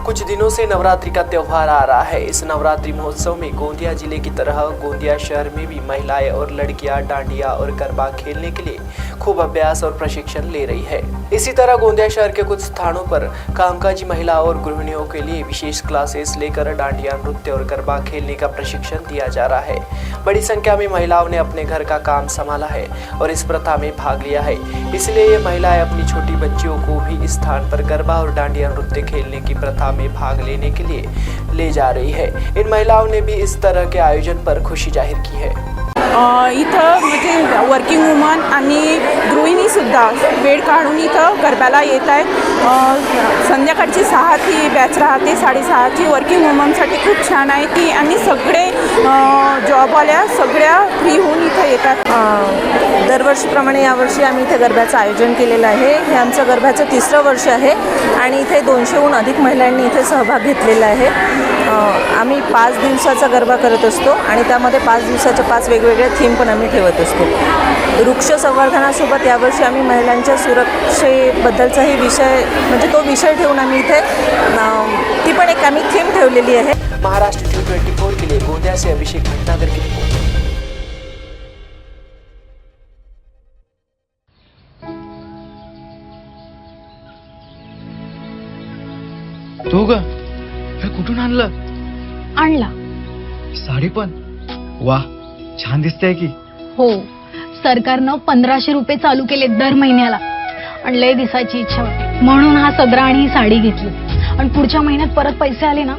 कुछ दिनों से नवरात्रि का त्योहार आ रहा है। इस नवरात्रि महोत्सव में गोंदिया जिले की तरह गोंदिया शहर में भी महिलाएं और लड़कियां डांडिया और गरबा खेलने के लिए खूब अभ्यास और प्रशिक्षण ले रही है। इसी तरह गोंदिया शहर के कुछ स्थानों पर कामकाजी महिलाओं और गृहिणियों के लिए विशेष क्लासेस लेकर डांडिया नृत्य और गरबा खेलने का प्रशिक्षण दिया जा रहा है। बड़ी संख्या में महिलाओं ने अपने घर का काम संभाला है और इस प्रथा में भाग लिया है। इसलिए ये महिलाएं अपनी छोटी बच्चियों को भी इस स्थान पर गरबा और डांडिया नृत्य खेलने की प्रथा में भाग लेने के लिए ले जा रही है। इन महिलाओं ने भी इस तरह के आयोजन पर खुशी जाहिर की है। इथं म्हणजे वर्किंग वुमन आणि गृहिणीसुद्धा वेळ काढून इथं गरब्याला येत आहेत। संध्याकाळची 6 ची बॅच राहते, 6:30ची वर्किंग वुमनसाठी खूप छान आहे ती आणि सगळे जॉबवाल्या सगळ्या फ्री होऊन इथं येतात। दरवर्षीप्रमाणे यावर्षी आम्ही इथे गरब्याचं आयोजन केलेलं आहे। हे आमचं गरब्याचं 3रं वर्ष आहे आणि इथे 200हून अधिक महिलांनी इथे सहभाग घेतलेला आहे। आम्ही 5 दिवसाचा गरबा करत असतो आणि त्यामध्ये 5 दिवसाच्या 5 वेगवेगळ्या थीम पण आम्ही ठेवत असतो। वृक्ष संवर्धनासोबत यावर्षी आम्ही महिलांच्या सुरक्षेबद्दलचाही विषय म्हणजे तो विषय ठेवून आम्ही इथे ती पण एक आम्ही थीम ठेवलेली आहे। महाराष्ट्र न्यूज़ 24 के लिए गोंदिया से अभिषेक भटनागर की रिपोर्ट। तू ग हे कुठून आणलं? आणला साडी पण वाह, छान दिसते की। हो, सरकारनं 1500 रुपये चालू केले दर महिन्याला आणि लय दिसायची इच्छा होती म्हणून हा सदरा आणि ही साडी घेतली आणि पुढच्या महिन्यात परत पैसे आले ना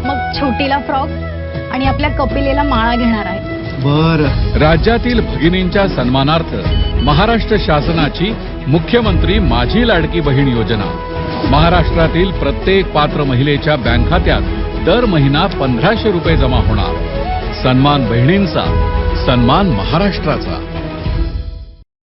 मग छोटीला फ्रॉक आणि आपल्या कपिलेला माळा घेणार आहे। बर, राज्यातील भगिनींच्या सन्मानार्थ महाराष्ट्र शासनाची मुख्यमंत्री माझी लाडकी बहीण योजना महाराष्ट्रातील प्रत्येक पात्र महिलेच्या बँक खात्यात दर महिना 1500 रुपये जमा होणार। सन्मान बहिणींचा, सन्मान महाराष्ट्राचा।